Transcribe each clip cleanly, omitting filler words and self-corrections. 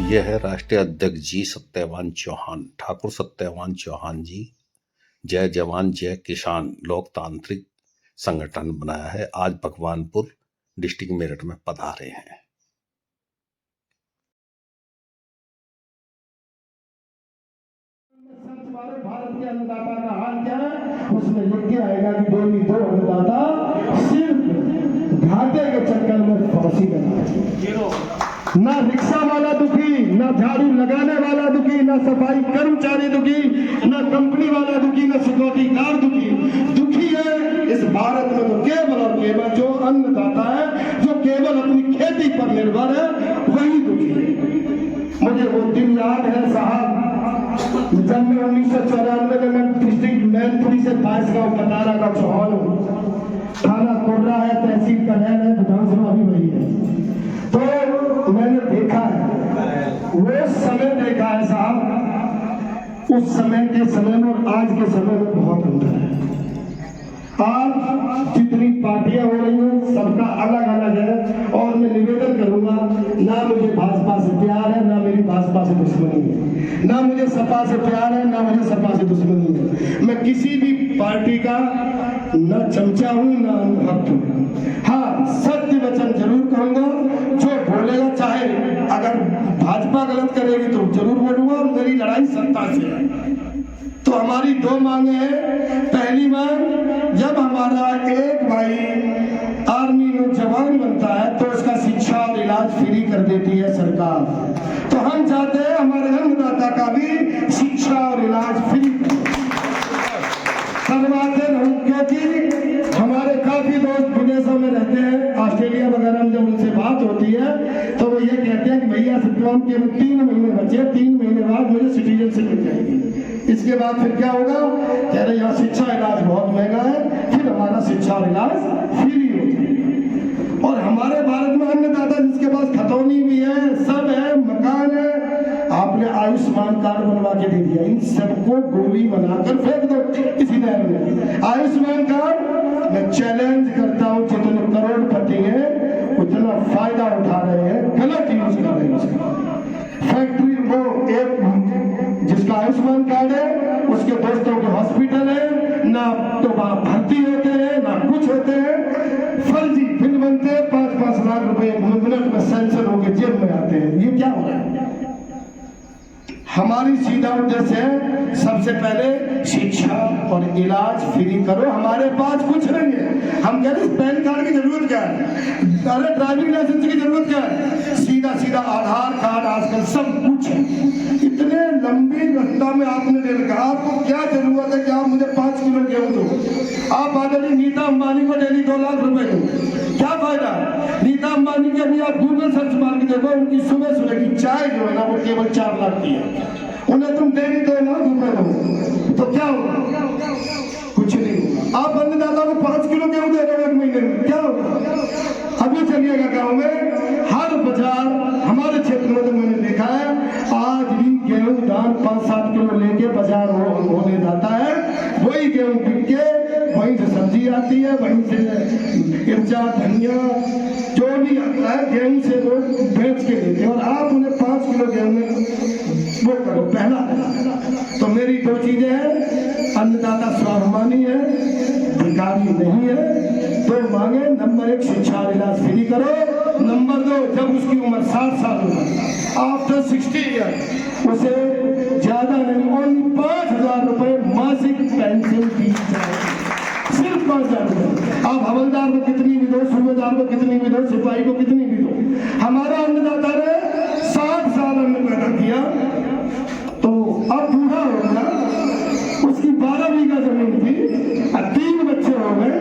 यह है राष्ट्रीय अध्यक्ष जी सत्यवान चौहान, ठाकुर सत्यवान चौहान जी। जय जवान जय किसान लोकतांत्रिक संगठन बनाया है, आज भगवानपुर डिस्ट्रिक्ट मेरठ में पधारे हैं। भारत के अन्नदाता का हाल क्या है, उसमें लिख के आएगा कि डेली 2 अन्नदाता सिर्फ घाटे के चक्कर में फांसी लगा। ना रिक्शा वाला दुखी, ना झाड़ू लगाने वाला दुखी, ना सफाई कर्मचारी दुखी, ना कंपनी वाला दुखी, ना सिक्योरिटी गार्ड दुखी है इस भारत में तो केवल और केवल जो अन्नदाता है, जो केवल अपनी खेती पर निर्भर है, वही दुखी है। मुझे वो दिन याद है साहब, जब मैं 1994 में डिस्ट्रिक्ट मैनपुरी से बाईसगांव पतारा का चौहान हूँ, थाना कोर्रा है, तहसील का है, विधानसभा भी वही है। तो मैंने देखा है, वो समय देखा है साहब, उस समय के समय में और आज के समय में बहुत अंतर है। आज जितनी पार्टियां हो रही हैं सबका अलग अलग है, और मैं निवेदन करूंगा, ना मुझे भाजपा से प्यार है, ना मेरी भाजपा से दुश्मनी है, ना मुझे सपा से प्यार है, ना मुझे सपा से दुश्मनी है। मैं किसी भी पार्टी का न चमचा हूं, न अनुभक्त हूं। हाँ, सत्य वचन जरूर कहूंगा, जो बोलेगा, चाहे अगर भाजपा गलत करेगी तो जरूर बोलूंगा, और मेरी लड़ाई सत्ता से है। तो हमारी 2 मांगे हैं। पहली मांग, जब हमारा एक भाई आर्मी में जवान बनता है तो उसका शिक्षा और इलाज फ्री कर देती है सरकार, तो हम चाहते हैं हमारे अन्नदाता का भी शिक्षा और इलाज फ्री करवाते रहूं, क्योंकि हमारे काफी दोस्त विदेशों में रहते हैं, ऑस्ट्रेलिया वगैरह में जब उनसे बात होती है तो वो ये कहते हैं कि भैया सिर्फ के 3 महीने बचे, 3 महीने बाद मुझे सिटीजनशिप मिल जाएगी, इसके बाद फिर क्या होगा? कह रहे यहाँ शिक्षा इलाज बहुत महंगा है, फिर हमारा शिक्षा और इलाज फ्री हो जाएगा। और हमारे भारत में अन्नदाता जिसके पास खतौनी भी है, सब है, मकान है, आपने आयुष्मान कार्ड बनवा के दे दिया, इन सबको गोली बनाकर फेंक दो इसी नहर में। आयुष्मान कार्ड मैं चैलेंज करता हूँ, जितने करोड़पति हैं उतना फायदा उठा रहे हैं, गलत यूज कर रहे हैं उसका। फैक्ट्री वो एक जिसका आयुष्मान कार्ड है उसके दोस्तों के हॉस्पिटल है, ना तो वहां भर्ती होते हैं ना कुछ होते हैं, फर्जी बिल बनते हैं, 5-5 लाख रुपए मिनट में सेंसर होकर जेब में आते हैं। ये क्या हो रहा है? हमारी सीधा उद्देश्य है, सबसे पहले शिक्षा और इलाज फ्री करो। हमारे पास कुछ नहीं है, हम कह रहे पैन कार्ड की जरूरत क्या है, अरे ड्राइविंग लाइसेंस की जरूरत क्या है, सीधा सीधा आधार कार्ड आजकल सब कुछ है। इतने लंबी रास्ता में आपने दे रखा, आपको क्या जरूरत है कि आप मुझे 5 किलो गेहूं दो? आप आदरणीय नीता अंबानी को डेली 2 लाख रुपए दो, क्या फायदा? नीता अंबानी के अभी आप गूगल सर्च मार के देखो, उनकी सुबह सुबह की चाय जो है ना वो केवल 4 लाख की है, उन्हें तुम डेली 2 लाख रुपए दो, तो क्या होगा? कुछ नहीं। आप अन्नदाता को 5 किलो गेहूं दे रहे हो 1 महीने में, क्या होगा? अभी चलिएगा गाँव में, हर बाजार हमारे क्षेत्र में तो मैंने देखा है, आज भी गेहूं धान 5-7 किलो लेके बाजार होने जाता है, वही गेहूं बिक के वहीं से सब्जी आती है, वहीं से मिर्चा धनिया जो भी आता है गेहूं से लोग बेच के देते हैं, और आप उन्हें 5 किलो गेहूं में वो करो। पहला तो मेरी 2 चीजें हैं, अन्नदाता स्वाभिमानी है, भिखारी नहीं है। 2 मांगे, नंबर 1 शिक्षा और इलाज फ्री करो, नंबर 2 जब उसकी उम्र 60 साल हो, आफ्टर 60 ईयर उसे ज्यादा नहीं, ओनली 5,000 रुपए मासिक पेंशन दी जाए, सिर्फ 5,000 रुपए। आप हवलदार को कितनी भी दो, सूबेदार को कितनी भी दो, सिपाही को कितनी भी दो, हमारा अन्नदाता ने 60 साल अन्न पैदा किया, तो अब बूढ़ा हो गया, उसकी 12 बीघा जमीन थी, 3 बच्चे हो गए,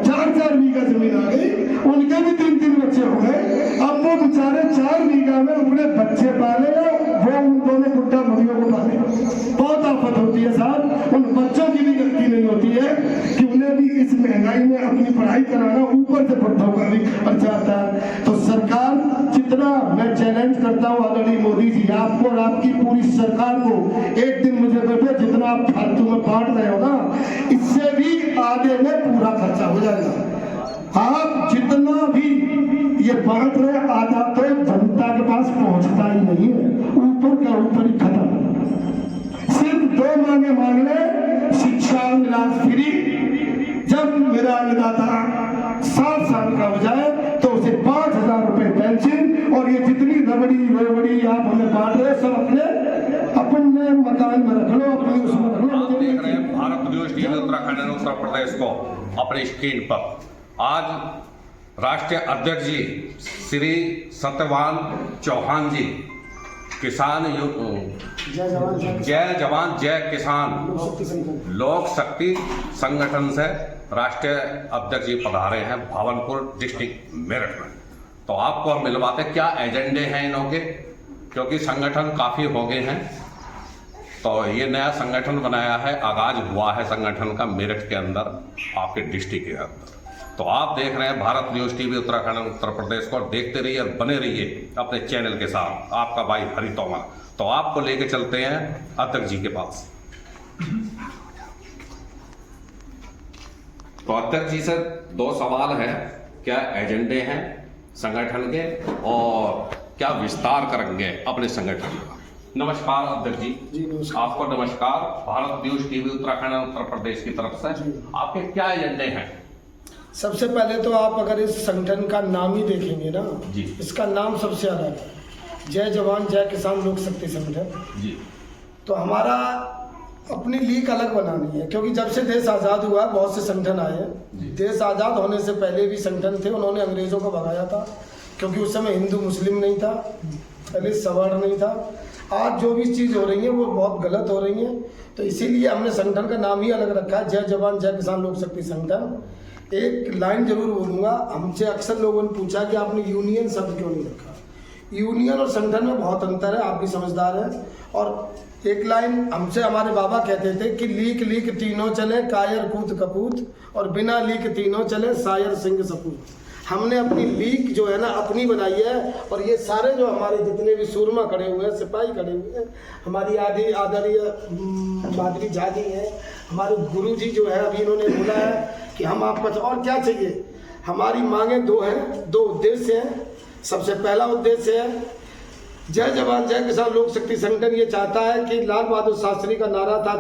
4-4 बीघा जमीन आ गई, उनके भी 3-3 बच्चे हो गए, अब वो बेचारे 4 बीघा में अपने बच्चे पाले या वो उन दोनों बुढ़ा बुढ़ियों को पाले। बहुत आफत होती है साहब, उन बच्चों की भी गलती नहीं होती है कि उन्हें भी इस महंगाई में अपनी पढ़ाई कराना, ऊपर से बुढ़ों का भी खर्चा आता है। तो सरकार जितना, मैं चैलेंज करता हूँ आदरणीय मोदी जी, आपको और आपकी पूरी सरकार को, एक दिन मुझे बैठे जितना आप फालतू में बांट रहे हो ना, इससे भी आगे में पूरा खर्चा हो जाएगा। आप जितना भी ये बांट रहे, आधा तो जनता के पास पास पहुंचता ही नहीं है, ऊपर का ऊपर ही खत्म। सिर्फ 2 मांगे मांग ले, शिक्षा और इलाज फ्री। जब मेरा अन्नदाता 7 साल का हो जाए तो उसे 5,000 रुपए पेंशन, और ये जितनी रबड़ी आप हमें बांट रहे सब अपने मकान में रख लो, अपने उसमें रख लो। आप देख रहे हैं भारत न्यूज टीवी उत्तराखंड और उत्तर प्रदेश को अपनी स्क्रीन पर। आज राष्ट्रीय अध्यक्ष जी श्री सत्यवान चौहान जी किसान जय जवान जय किसान लोक शक्ति संगठन से राष्ट्रीय अध्यक्ष जी पधारे हैं भावनपुर डिस्ट्रिक्ट मेरठ में। तो आपको हम मिलवाते क्या एजेंडे हैं इनों के, क्योंकि संगठन काफ़ी हो गए हैं। तो ये नया संगठन बनाया है, आगाज हुआ है संगठन का मेरठ के अंदर, आपके डिस्ट्रिक्ट के अंदर। तो आप देख रहे हैं भारत न्यूज टीवी उत्तराखंड और उत्तर प्रदेश को, देखते रहिए और बने रहिए अपने चैनल के साथ। आपका भाई हरि तोमर। तो आपको लेके चलते हैं अध्यक्ष जी के पास। तो अध्यक्ष जी से 2 सवाल है, क्या एजेंडे हैं संगठन के और क्या विस्तार करेंगे अपने संगठन का। नमस्कार अध्यक्ष जी। नमस्कार। आपको नमस्कार। भारत न्यूज टीवी उत्तराखंड और उत्तर प्रदेश की तरफ से आपके क्या एजेंडे हैं? सबसे पहले तो आप अगर इस संगठन का नाम ही देखेंगे ना जी, इसका नाम सबसे अलग है, जय जवान जय किसान लोक शक्ति संगठन जी। तो हमारा अपनी लीग अलग बनानी है, क्योंकि जब से देश आज़ाद हुआ बहुत से संगठन आए हैं। देश आज़ाद होने से पहले भी संगठन थे, उन्होंने अंग्रेज़ों को भगाया था, क्योंकि उस समय हिंदू मुस्लिम नहीं था, दलित सवर्ण नहीं था। आज जो भी चीज़ हो रही है वो बहुत गलत हो रही है, तो इसीलिए हमने संगठन का नाम ही अलग रखा है, जय जवान जय किसान लोक शक्ति संगठन। एक लाइन जरूर बोलूँगा, हमसे अक्सर लोगों ने पूछा कि आपने यूनियन शब्द क्यों नहीं रखा। यूनियन और संगठन में बहुत अंतर है, आप भी समझदार हैं। और एक लाइन हमसे हमारे बाबा कहते थे कि लीक लीक तीनों चले, कायर कूद कपूत, और बिना लीक तीनों चले, शायर सिंह सपूत। हमने अपनी लीक जो है ना अपनी बनाई है, और ये सारे जो हमारे जितने भी सूरमा खड़े हुए हैं, सिपाही खड़े हुए हैं, हमारी आदरणीय माधवी झा जी हैं, हमारे गुरु जी जो है, अभी इन्होंने बोला है कि हम आपको और क्या चाहिए। हमारी मांगे 2 हैं, 2 उद्देश्य हैं। सबसे पहला उद्देश्य है जय जवान जय किसान लोक शक्ति संगठन ये चाहता है कि लाल बहादुर शास्त्री का नारा था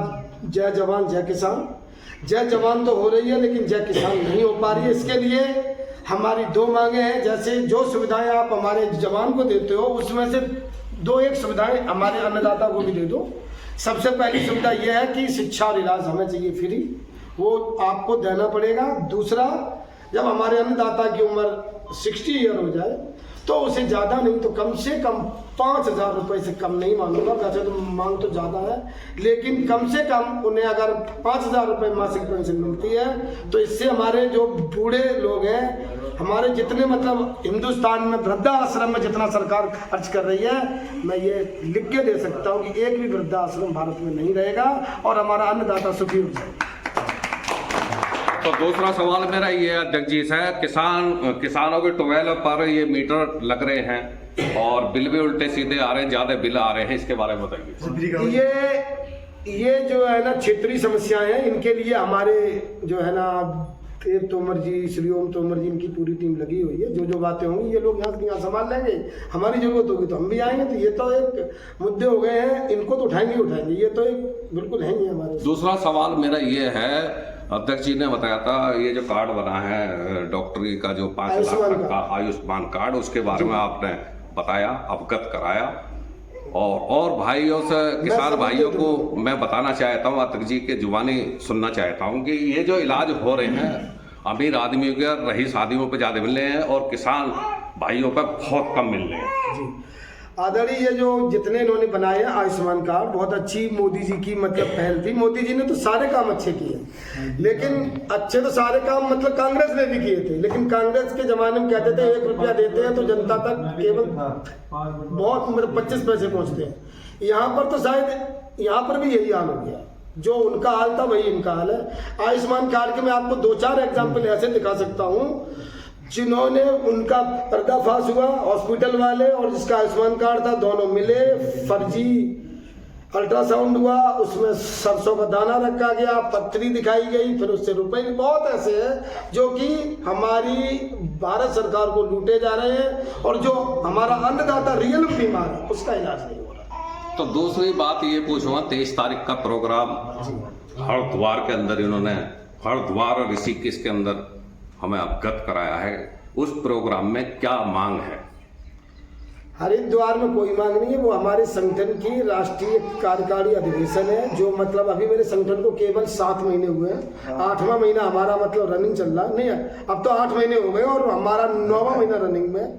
जय जवान जय किसान। जय जवान तो हो रही है लेकिन जय किसान नहीं हो पा रही है। इसके लिए हमारी 2 मांगे हैं, जैसे जो सुविधाएं आप हमारे जवान को देते हो उसमें से 2-1 सुविधाएं हमारे अन्नदाता को भी दे दो। सबसे पहली सुविधा यह है कि शिक्षा और इलाज हमें चाहिए फ्री, वो आपको देना पड़ेगा। दूसरा, जब हमारे अन्नदाता की उम्र 60 ईयर हो जाए तो उसे ज़्यादा नहीं तो कम से कम 5,000 रुपये से कम नहीं मांगूंगा। वैसे तो मांग तो ज़्यादा है, लेकिन कम से कम उन्हें अगर 5,000 रुपये मासिक पेंशन मिलती है तो इससे हमारे जो बूढ़े लोग हैं, हमारे जितने मतलब हिंदुस्तान में वृद्धाश्रम में जितना सरकार खर्च कर रही है, मैं ये लिख के दे सकता हूँ कि एक भी वृद्धाश्रम भारत में नहीं रहेगा और हमारा अन्नदाता सुखी हो जाएगा। तो दूसरा सवाल मेरा ये अध्यक्ष जी से, किसानों के ट्यूबवेल पर ये मीटर लग रहे हैं और बिल भी उल्टे सीधे आ रहे हैं, ज्यादा बिल आ रहे हैं, इसके बारे में बताइए। ये जो है ना क्षेत्रीय समस्याएं हैं, इनके लिए हमारे जो है ना देव तोमर जी, श्री ओम तोमर जी, इनकी पूरी टीम लगी हुई है। जो जो बातें होंगी ये लोग यहाँ संभाल लेंगे, हमारी जरूरत होगी तो हम भी आएंगे। तो ये तो एक मुद्दे हो गए हैं, इनको तो उठाएंगे, ये तो एक बिल्कुल है ही हमारे। दूसरा सवाल मेरा ये है, अध्यक्ष जी ने बताया था ये जो कार्ड बना है डॉक्टरी का, जो 5 लाख का आयुष्मान कार्ड, उसके बारे में आपने बताया, अवगत कराया। और भाइयों से, किसान भाइयों को मैं बताना चाहता हूँ, अध्यक्ष जी के जुबानी सुनना चाहता हूँ कि ये जो इलाज हो रहे हैं अमीर आदमियों के, रईस आदमियों पे ज़्यादा मिल रहे हैं और किसान भाइयों पे बहुत कम मिल रहे हैं। आदरणीय ये जो जितने इन्होंने बनाए हैं आयुष्मान कार्ड, बहुत अच्छी मोदी जी की मतलब पहल थी। मोदी जी ने तो सारे काम अच्छे किए, लेकिन अच्छे तो सारे काम मतलब कांग्रेस ने भी किए थे, लेकिन कांग्रेस के जमाने में कहते थे 1 रुपया देते हैं तो जनता तक केवल बहुत मतलब 25 पैसे पहुंचते हैं। यहाँ पर तो शायद यहाँ पर भी यही हाल हो गया, जो उनका हाल था वही इनका हाल है। आयुष्मान कार्ड के मैं आपको 2-4 एग्जाम्पल ऐसे दिखा सकता हूँ जिन्होंने उनका पर्दाफाश हुआ, हॉस्पिटल वाले और जिसका आयुष्मान कार्ड था, दोनों मिले, फर्जी अल्ट्रासाउंड हुआ, उसमें सरसों का दाना रखा गया, पत्री दिखाई गई, फिर उससे रुपए। बहुत ऐसे हैं जो कि हमारी भारत सरकार को लूटे जा रहे हैं, और जो हमारा अन्नदाता रियल बीमार है उसका इलाज नहीं हो रहा। तो दूसरी बात ये पूछूंगा, 23 तारीख का प्रोग्राम हरिद्वार के अंदर इन्होंने हरिद्वार और ऋषिकेश के अंदर हमें अवगत कराया है, उस प्रोग्राम में क्या मांग है? हरिद्वार में कोई मांग नहीं है, वो हमारे संगठन की राष्ट्रीय कार्यकारी अधिवेशन है, जो मतलब अभी मेरे संगठन को केवल 7 महीने हुए हैं। 8वां महीना हमारा मतलब रनिंग चल रहा नहीं है, अब तो 8 महीने हो गए और हमारा 9वां महीना रनिंग में।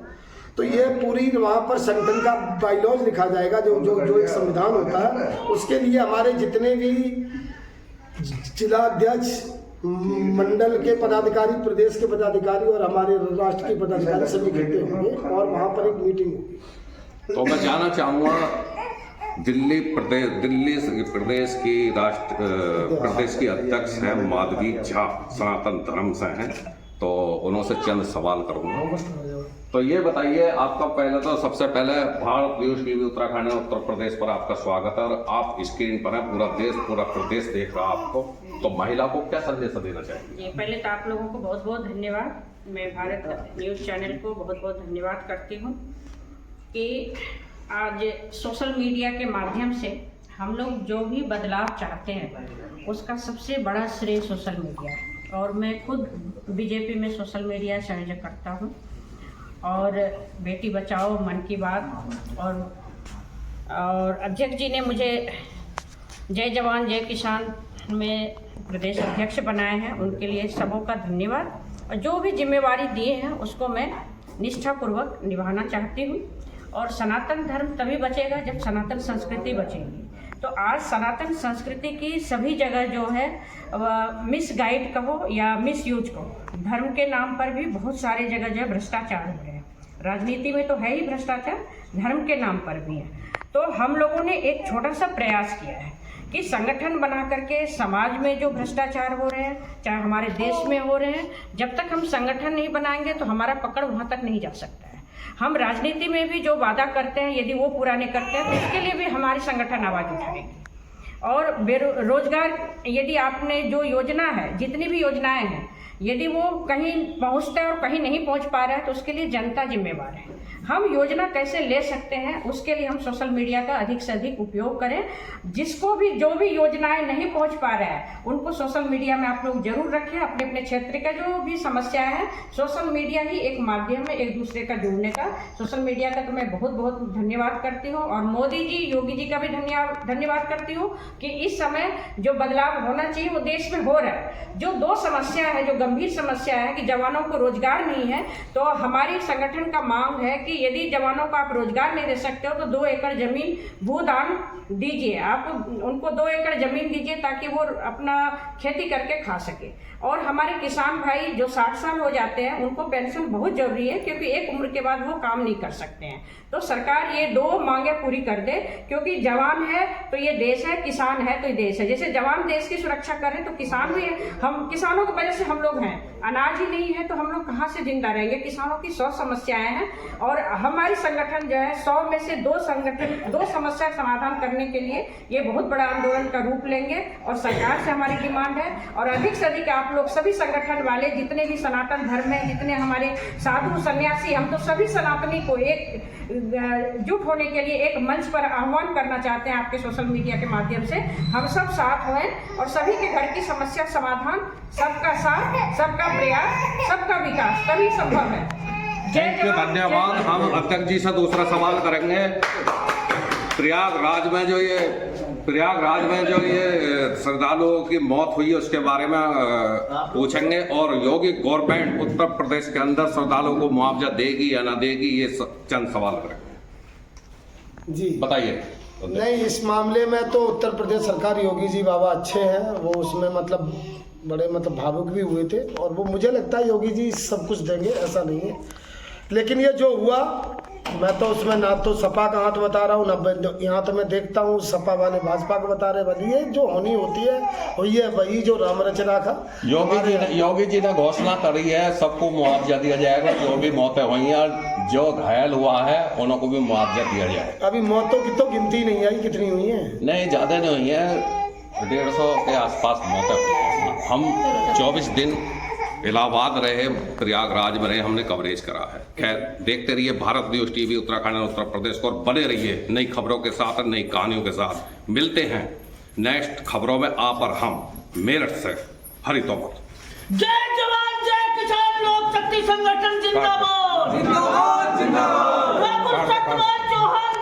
तो ये पूरी वहाँ पर संगठन का बाइलॉज लिखा जाएगा, जो जो जो एक संविधान होता है, उसके लिए हमारे जितने भी जिलाध्यक्ष, मंडल के पदाधिकारी, प्रदेश के पदाधिकारी और हमारे राष्ट्र के पदाधिकारी सभी इकट्ठे होंगे और वहाँ पर एक मीटिंग होगी। तो मैं जानना चाहूँगा, दिल्ली प्रदेश की अध्यक्ष हैं माधवी झा, सनातन धर्म से हैं, तो उन्होंने चंद सवाल करूँगा। तो ये बताइए, आपका पहले तो सबसे पहले भारत न्यूज टीवी उत्तराखंड और उत्तर प्रदेश पर आपका स्वागत है, और आप स्क्रीन पर हैं, पूरा प्रदेश देख रहा है आपको, तो महिला को क्या संदेश देना चाहिए? पहले तो आप लोगों को बहुत बहुत धन्यवाद। मैं भारत न्यूज़ चैनल को बहुत बहुत धन्यवाद करती हूँ कि आज सोशल मीडिया के माध्यम से हम लोग जो भी बदलाव चाहते हैं उसका सबसे बड़ा श्रेय सोशल मीडिया है। और मैं खुद बीजेपी में सोशल मीडिया संयोजक करता हूँ, और बेटी बचाओ, मन की बात, और अध्यक्ष जी ने मुझे जय जवान जय किसान में प्रदेश अध्यक्ष बनाए हैं, उनके लिए सबों का धन्यवाद। और जो भी जिम्मेवारी दिए हैं उसको मैं निष्ठापूर्वक निभाना चाहती हूँ। और सनातन धर्म तभी बचेगा जब सनातन संस्कृति बचेगी। तो आज सनातन संस्कृति की सभी जगह जो है मिसगाइड कहो या मिसयूज कहो, धर्म के नाम पर भी बहुत सारे जगह जो है भ्रष्टाचार हो रहे हैं। राजनीति में तो है ही भ्रष्टाचार, धर्म के नाम पर भी है। तो हम लोगों ने एक छोटा सा प्रयास किया है कि संगठन बना करके समाज में जो भ्रष्टाचार हो रहे हैं, चाहे हमारे देश में हो रहे हैं, जब तक हम संगठन नहीं बनाएंगे तो हमारा पकड़ वहाँ तक नहीं जा सकता है। हम राजनीति में भी जो वादा करते हैं, यदि वो पूरा नहीं करते हैं तो उसके लिए भी हमारी संगठन आवाज़ उठाएगी। और बेरोजगार, यदि आपने जो योजना है, जितनी भी योजनाएं हैं, यदि वो कहीं पहुंचता है और कहीं नहीं पहुंच पा रहा है तो उसके लिए जनता जिम्मेवार है। हम योजना कैसे ले सकते हैं उसके लिए हम सोशल मीडिया का अधिक से अधिक उपयोग करें। जिसको भी जो भी योजनाएं नहीं पहुंच पा रहा है उनको सोशल मीडिया में आप लोग जरूर रखें। अपने अपने क्षेत्र का जो भी समस्या है, सोशल मीडिया ही एक माध्यम है एक दूसरे का जुड़ने का। सोशल मीडिया का तो मैं बहुत बहुत धन्यवाद करती हूँ, और मोदी जी, योगी जी का भी धन्यवाद करती हूँ कि इस समय जो बदलाव होना चाहिए वो देश में हो रहा है। जो 2 समस्या है, जो गंभीर समस्या है कि जवानों को रोजगार नहीं है, तो हमारी संगठन का मांग है कि यदि जवानों को आप रोजगार नहीं दे सकते हो तो 2 एकड़ जमीन भूदान दीजिए। आप उनको 2 एकड़ जमीन दीजिए ताकि वो अपना खेती करके खा सके। और हमारे किसान भाई जो 60 साल हो जाते हैं उनको पेंशन बहुत जरूरी है, क्योंकि एक उम्र के बाद वो काम नहीं कर सकते हैं। तो सरकार ये 2 मांगे पूरी कर दे, क्योंकि जवान है तो ये देश है, किसान है तो ये देश है। जैसे जवान देश की सुरक्षा करें तो किसान भी है। हम किसानों की वजह से हम लोग हैं, अनाज ही नहीं है तो हम लोग कहाँ से जिंदा रहेंगे। किसानों की 100 समस्याएं हैं, और हमारी संगठन जो है 100 में से 2 समस्या समाधान करने के लिए ये बहुत बड़ा आंदोलन का रूप लेंगे। और सरकार से हमारी डिमांड है, और अधिक से अधिक आप लोग सभी संगठन वाले, जितने भी सनातन धर्म है, जितने हमारे साधु सन्यासी, हम तो सभी सनातनी को एक जुट होने के लिए एक मंच पर आह्वान करना चाहते हैं। आपके सोशल मीडिया के माध्यम से हम सब साथ हों और सभी के घर की समस्या समाधान, सबका साथ, सबका प्रयास, सबका विकास तभी संभव है। थैंक यू, धन्यवाद। हम अध्यक्ष जी से दूसरा सवाल करेंगे। प्रयागराज में जो ये श्रद्धालुओं की मौत हुई है उसके बारे में पूछेंगे, और योगी गवर्नमेंट उत्तर प्रदेश के अंदर श्रद्धालुओं को मुआवजा देगी या ना देगी, ये चंद सवाल करेंगे। जी बताइए। नहीं, इस मामले में तो उत्तर प्रदेश सरकार, योगी जी बाबा अच्छे हैं, वो उसमें मतलब बड़े भावुक भी हुए थे, और वो मुझे लगता है योगी जी सब कुछ देंगे, ऐसा नहीं है। लेकिन ये जो हुआ, मैं तो उसमें ना तो सपा का हाथ बता रहा हूँ, ना यहाँ तो मैं देखता हूँ सपा वाले भाजपा को बता रहे। बल्कि ये जो होनी होती है वही है, वही जो राम रचना का योगी जी ने घोषणा करी है, सबको मुआवजा दिया जाएगा जो भी मौतें हुई हैं। जो घायल हुआ है उनको भी मुआवजा दिया जाए। अभी मौतों की तो गिनती नहीं आई, कितनी हुई है? नहीं, ज़्यादा नहीं हुई है, 150 के आसपास मौतें हुई हैं। हम 24 दिन इलाहाबाद रहे, प्रयागराज में रहे, हमने कवरेज करा है। खैर, देखते रहिए भारत न्यूज़ टीवी उत्तराखंड और उत्तर प्रदेश को, और बने रहिए नई खबरों के साथ और नई कहानियों के साथ। मिलते हैं नेक्स्ट खबरों में आप और हम। मेरठ से हरि तोमर। जय जवान जय किसान लोक शक्ति संगठन जिंदाबाद। जिंदाबाद जिंदाबाद। ठाकुर सत्यवान चौहान